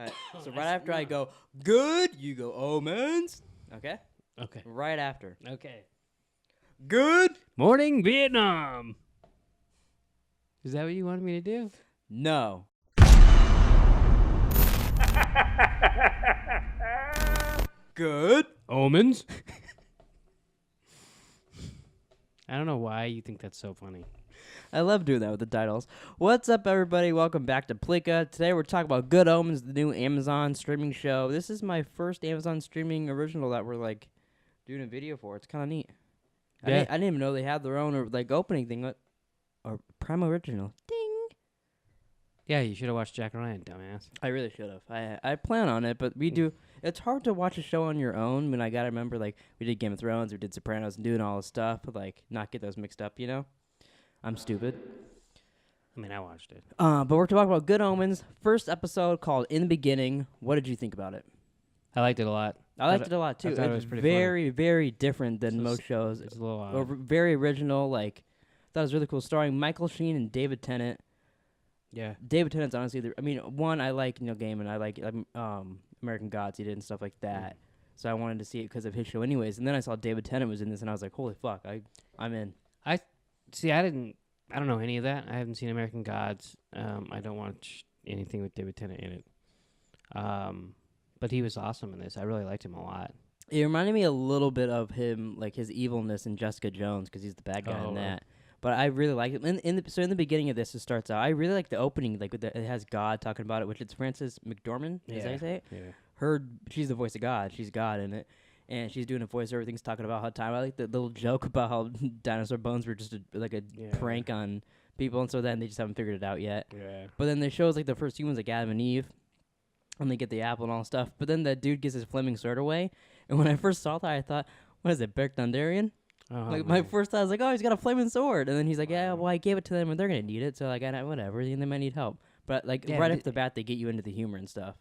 Alright, so right after I go, good, you go, Omens. Okay? Okay. Right after. Okay. Good. Morning, Vietnam. Is that what you wanted me to do? No. Good. Omens. I don't know why you think that's so funny. I love doing that with the titles. What's up, everybody? Welcome back to Pleeka. Today we're talking about Good Omens, the new Amazon streaming show. This is my first Amazon streaming original that we're like doing a video for. It's kind of neat. Yeah. I didn't even know they had their own like opening thing. Or Prime Original. Ding. Yeah, you should have watched Jack Ryan, dumbass. I really should have. I plan on it, but we do. It's hard to watch a show on your own. When I gotta remember, like we did Game of Thrones, we did Sopranos, and doing all this stuff, but like not get those mixed up. You know, I'm stupid. I mean, I watched it. But we're talking about Good Omens. First episode called In the Beginning. What did you think about it? I liked it a lot. I liked it a lot too. I thought it It's was pretty very, very different than So most shows. It's a little Or very original. Like, that was really cool. Starring Michael Sheen and David Tennant. yeah. David Tennant's honestly, one, I like Neil Gaiman. I like American Gods he did and stuff like that. So I wanted to see it because of his show anyways. And then I saw David Tennant was in this, and I was like, holy fuck, I'm in. See, I don't know any of that. I haven't seen American Gods. I don't watch anything with David Tennant in it. But he was awesome in this. I really liked him a lot. It reminded me a little bit of him, like his evilness in Jessica Jones, because he's the bad guy in that. But I really like it. So in the beginning of this, it starts out. I really like the opening, like it has God talking about it, which it's Frances McDormand. Is that how you say it? Yeah. She's the voice of God. She's God in it, and she's doing a voice. Everything's talking about how time. I like the little joke about how dinosaur bones were just a prank on people, and so then they just haven't figured it out yet. Yeah. But then they shows like the first humans, like Adam and Eve, and they get the apple and all stuff. But then that dude gives his flaming sword away, and when I first saw that, I thought, what is it, Beric Dondarrion? Oh, Like my first thought, I was like, oh, he's got a flaming sword, and then he's like, yeah, well, I gave it to them, and they're gonna need it, so like, whatever, and they might need help. But like right off the bat, they get you into the humor and stuff.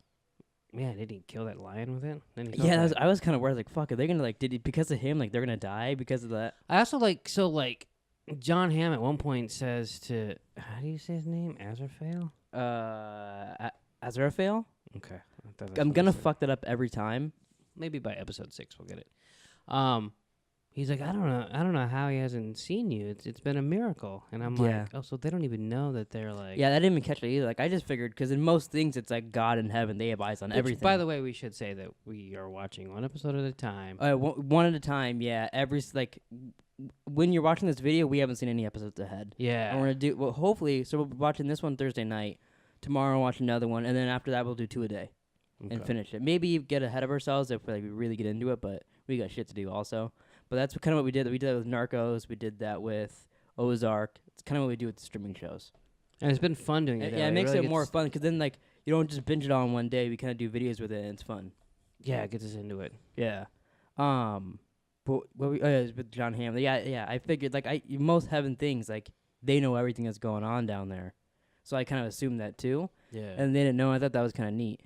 Yeah, did he kill that lion with it? Then Yeah, I was kind of worried, like, fuck, are they gonna like, because of him, like, they're gonna die because of that? I also like John Hamm at one point says to, how do you say his name? Azrael? Azrael? Okay. I'm gonna fuck that up every time. Maybe by episode 6 we'll get it. He's like, I don't know how he hasn't seen you. It's been a miracle. And I'm like, oh, so they don't even know that they're like... Yeah, that didn't even catch me either. Like, I just figured, because in most things, it's like God in heaven. They have eyes on everything. By the way, we should say that we are watching one episode at a time. One at a time, yeah. When you're watching this video, we haven't seen any episodes ahead. Yeah. And we're going to do, hopefully, so we'll be watching this one Thursday night. Tomorrow we'll watch another one. And then after that, we'll do 2 a day and finish it. Maybe get ahead of ourselves if we really get into it, but we got shit to do also. But that's kind of what we did. We did that with Narcos. We did that with Ozark. It's kind of what we do with the streaming shows. And it's been fun doing it. Yeah, it makes it more fun because then like you don't just binge it all in one day. We kind of do videos with it, and it's fun. Yeah, it gets us into it. Yeah. But with John Hamm. Yeah. I figured like most heaven things like they know everything that's going on down there, so I kind of assumed that too. Yeah. And they didn't know. I thought that was kind of neat.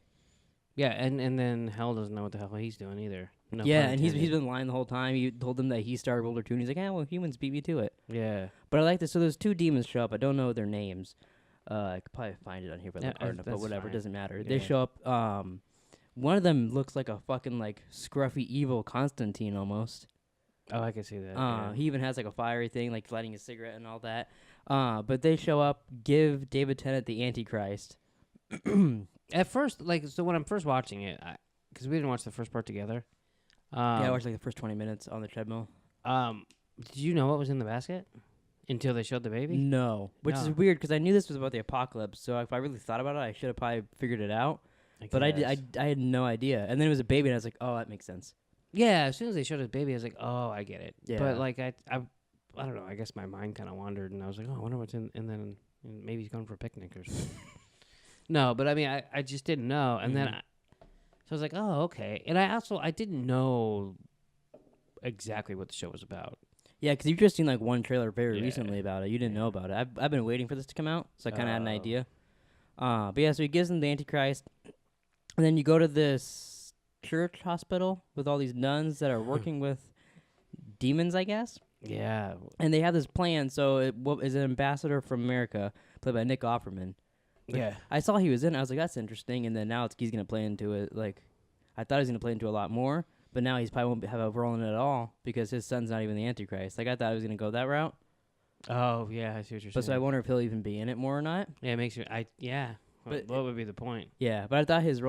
Yeah, and then Hell doesn't know what the hell he's doing either. No yeah, and he's been lying the whole time. He told them that he started World War II, and he's like, well, humans beat me to it. Yeah. But I like this. So there's 2 demons show up. I don't know their names. I could probably find it on here, but whatever. It doesn't matter. Yeah. They show up. One of them looks like a fucking like scruffy evil Constantine almost. Oh, I can see that. He even has like a fiery thing, like lighting a cigarette and all that. But they show up, give David Tennant the Antichrist. At first, so when I'm first watching it, because we didn't watch the first part together. I watched like the first 20 minutes on the treadmill. Did you know what was in the basket until they showed the baby? No, which is weird because I knew this was about the apocalypse. So if I really thought about it, I should have probably figured it out. But I had no idea. And then it was a baby, and I was like, oh, that makes sense. Yeah, as soon as they showed his baby, I was like, oh, I get it. Yeah. But like I don't know. I guess my mind kind of wandered, and I was like, oh, I wonder what's in. And then maybe he's going for a picnic or something. No, but I mean, I just didn't know, and then so I was like, oh, okay. And I didn't know exactly what the show was about. Yeah, because you've just seen like one trailer very recently about it. You didn't know about it. I've been waiting for this to come out, so I kind of had an idea. But yeah, so he gives them the Antichrist, and then you go to this church hospital with all these nuns that are working with demons, I guess. Yeah. And they have this plan. So it is an ambassador from America, played by Nick Offerman. Like, Yeah. I saw he was in it. I was like, that's interesting. And then now he's going to play into it. Like, I thought he was going to play into a lot more. But now he's probably won't have a role in it at all because his son's not even the Antichrist. Like, I thought he was going to go that route. Oh, yeah, I see what you're But so I saying. wonder if he'll even be in it more or not. Yeah, it makes you, But what would be the point? Yeah, but I thought his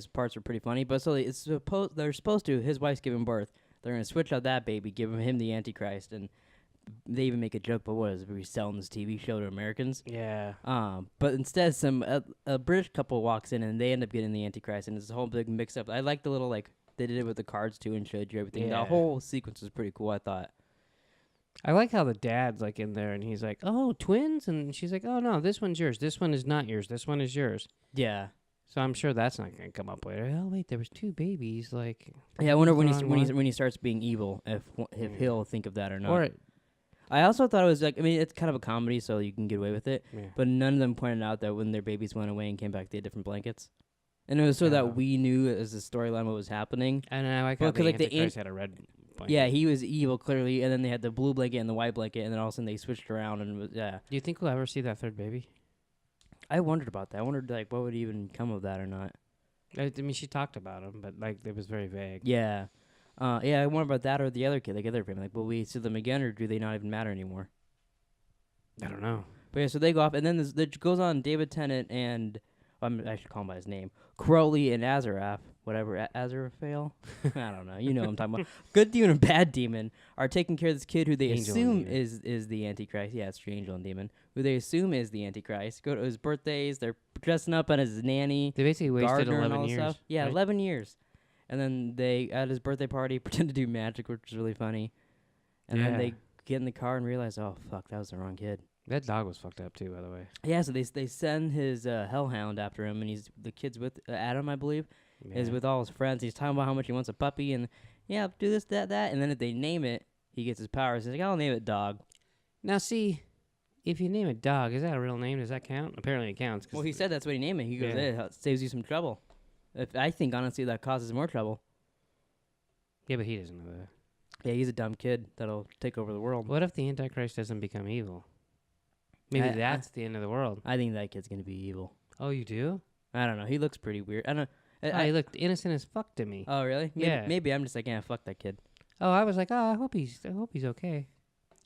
parts were pretty funny. But so they're supposed to, his wife's giving birth. They're going to switch out that baby, give him the Antichrist. And they even make a joke, but what is it? We're selling this TV show to Americans. Yeah. But instead, a British couple walks in and they end up getting the Antichrist, and it's a whole big mix up. I like the little they did it with the cards too and showed you everything. Yeah. The whole sequence was pretty cool, I thought. I like how the dad's like in there and he's like, "Oh, twins," and she's like, "Oh no, this one's yours. This one is not yours. This one is yours." Yeah. So I'm sure that's not gonna come up later. Oh wait, there was 2 babies. Like, Yeah, I wonder when Wrong he starts being evil if he'll think of that or not. or I also thought it was like, I mean, it's kind of a comedy, so you can get away with it. yeah. But none of them pointed out that when their babies went away and came back, they had different blankets. And it was so Oh. that we knew as a storyline what was happening. And I like Well, how 'cause, the like, the Antichrist had a red blanket. Yeah, he was evil clearly, and then they had the blue blanket and the white blanket, and then all of a sudden they switched around and yeah. Do you think we'll ever see that 3rd baby? I wondered about that. I wondered like what would even come of that or not. I mean, she talked about him, but like it was very vague. Yeah, yeah. I wonder about that or the other kid, like other family. Like, will we see them again, or do they not even matter anymore? I don't know. But yeah, so they go off, and then it goes on. David Tennant and I should call him by his name, Crowley and Azaraph, whatever, Azaraphale. I don't know. You know what I'm talking about. Good demon and bad demon are taking care of this kid who they Angel assume and demon. is the Antichrist. Yeah, it's true, angel and demon, who they assume is the Antichrist. Go to his birthdays. They're dressing up on his nanny, They basically wasted gardener, and 11 all this years. stuff. Yeah, right? 11 years. And then they at his birthday party pretend to do magic, which is really funny. And then Yeah. they get in the car and realize, oh fuck, that was the wrong kid. That dog was fucked up too, by the way. Yeah, so they send his hellhound after him, and the kid's with Adam, I believe, is Yeah. with all his friends. He's talking about how much he wants a puppy, and yeah, do this, that, and then if they name it, he gets his powers. He's like, I'll name it Dog. Now, see, if you name a dog, is that a real name? Does that count? Apparently, it counts. Well, he said that's what he named it. He goes, Yeah. it saves you some trouble. I think honestly that causes more trouble. Yeah, but he doesn't know that. Yeah, he's a dumb kid that'll take over the world. What if the Antichrist doesn't become evil? Maybe I- that's the end of the world. I think that kid's gonna be evil. Oh, you do? I don't know. He looks pretty weird. I don't. He looked innocent as fuck to me. Oh really? Maybe, Yeah. Maybe I'm just like, yeah, fuck that kid. Oh, I was like, I hope he's okay.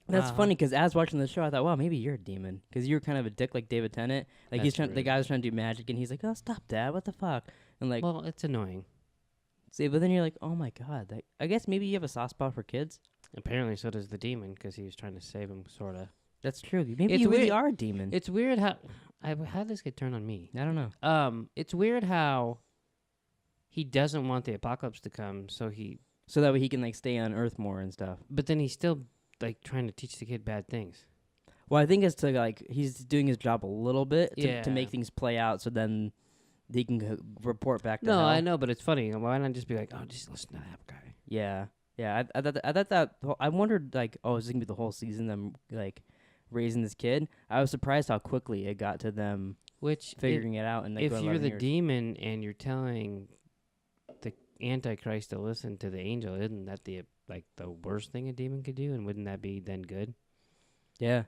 That's Uh-huh. funny because as watching the show, I thought, wow, maybe you're a demon because you're kind of a dick like David Tennant. Like That's the rude. guy was trying to do magic, and he's like, oh, stop that, what the fuck? And like, Well, it's annoying. see, but then you're like, oh my god, I guess maybe you have a soft spot for kids. Apparently, so does the demon because he was trying to save him, sort of. That's true. Maybe It's you really weird. are a demon. It's weird how did this get turned on me? I don't know. It's weird how he doesn't want the apocalypse to come, so So that way he can like stay on Earth more and stuff. but then he's still like trying to teach the kid bad things. Well, I think it's to like he's doing his job a little bit to Yeah. make things play out, so then he can report back to No, hell. I know, but it's funny. Why not just be like, oh, just listen to that guy? Yeah, yeah. I thought that. I wondered like, oh, is this gonna be the whole season? Them like raising this kid. I was surprised how quickly it got to them Which figuring it out. And like, if going you're 11 the years. demon and you're telling the Antichrist to listen to the angel, isn't that the worst thing a demon could do? And wouldn't that be then good? Yeah.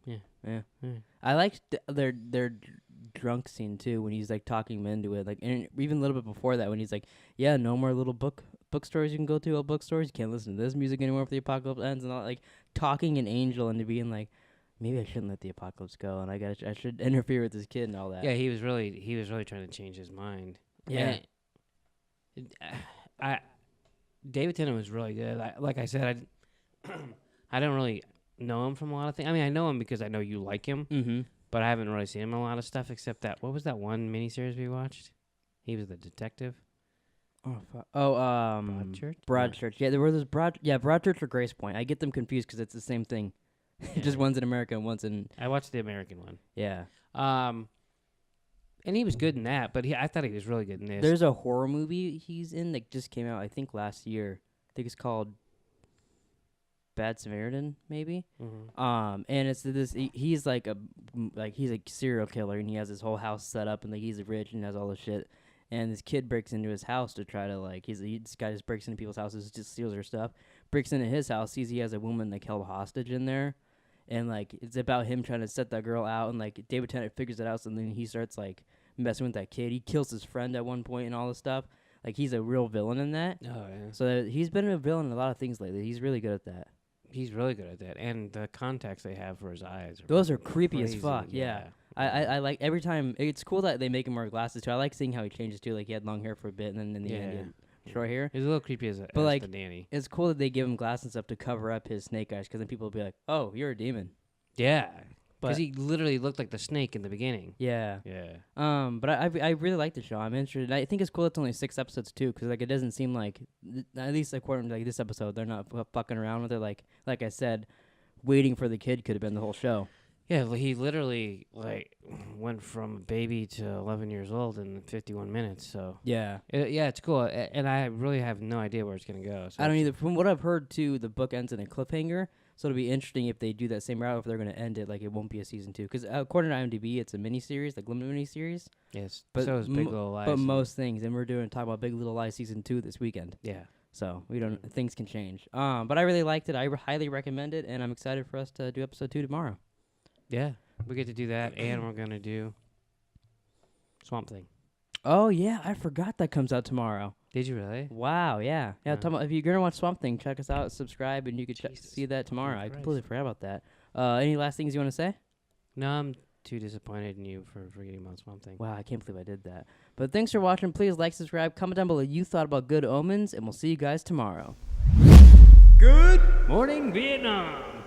Yeah. Yeah. Yeah. I liked their drunk scene too when he's like talking him into it, like, and even a little bit before that when he's like, yeah, no more little bookstores you can go to, old bookstores, you can't listen to this music anymore if the apocalypse ends, and all, like talking an angel into being like, maybe I shouldn't let the apocalypse go, and I should interfere with this kid and all that. Yeah, he was really trying to change his mind. Yeah. And David Tennant was really good. Like I said, I don't really know him from a lot of things. I mean, I know him because I know you like him, Mm-hmm. but I haven't really seen him in a lot of stuff except that. What was that one miniseries we watched? He was the detective. Broadchurch? Broadchurch. Yeah, there were those Broadchurch or Grace Point. I get them confused because it's the same thing. Just one's in America and one's in. I watched the American one. Yeah. And he was good in that, but I thought he was really good in this. There's a horror movie he's in that just came out, I think, last year. I think it's called Bad Samaritan, maybe. Mhm. And it's this. He's like he's a serial killer, and he has his whole house set up, and like he's rich and has all this shit. And this kid breaks into his house to try to like this guy just breaks into people's houses, just steals their stuff. Breaks into his house, sees he has a woman like held hostage in there, and like it's about him trying to set that girl out, and like David Tennant figures it out, and then he starts like messing with that kid. He kills his friend at one point and all this stuff. Like he's a real villain in that. Oh yeah. So he's been a villain in a lot of things lately. He's really good at that. He's really good at that, and the contacts they have for his eyes. Those are creepy crazy. as fuck. Yeah. I like every time. It's cool that they make him wear glasses too. I like seeing how he changes too. Like he had long hair for a bit, and then in the end, he had short hair. He's a little creepy as like the nanny. It's cool that they give him glasses and stuff to cover up his snake eyes, because then people will be like, "Oh, you're a demon." Yeah, but because he literally looked like the snake in the beginning. Yeah. Yeah. But I really like the show. I'm interested. I think it's cool. It's only 6 episodes too, because like it doesn't seem like at least according to like this episode, they're not fucking around with it. Like I said, waiting for the kid could have been the whole show. Yeah, he literally like went from a baby to 11 years old in 51 minutes. So yeah, it's cool, and I really have no idea where it's gonna go. So I don't either. From what I've heard too, the book ends in a cliffhanger, so it'll be interesting if they do that same route. If they're gonna end it like it won't be a season 2, because according to IMDb, it's a miniseries, like limited miniseries. Yes, but so is Big Little Lies. But most things, and we're talking about Big Little Lies season 2 this weekend. Yeah. So we don't. Things can change. But I really liked it. I highly recommend it, and I'm excited for us to do episode 2 tomorrow. Yeah. We get to do that, and we're gonna do Swamp Thing. Oh yeah, I forgot that comes out tomorrow. Did you really? Wow, yeah. If you're gonna watch Swamp Thing, check us out, subscribe, and you can see that tomorrow. I completely forgot about that. Any last things you want to say? No, I'm too disappointed in you for forgetting about Swamp Thing. Wow, I can't believe I did that. But thanks for watching. Please like, subscribe, comment down below what you thought about Good Omens, and we'll see you guys tomorrow. Good morning, Vietnam.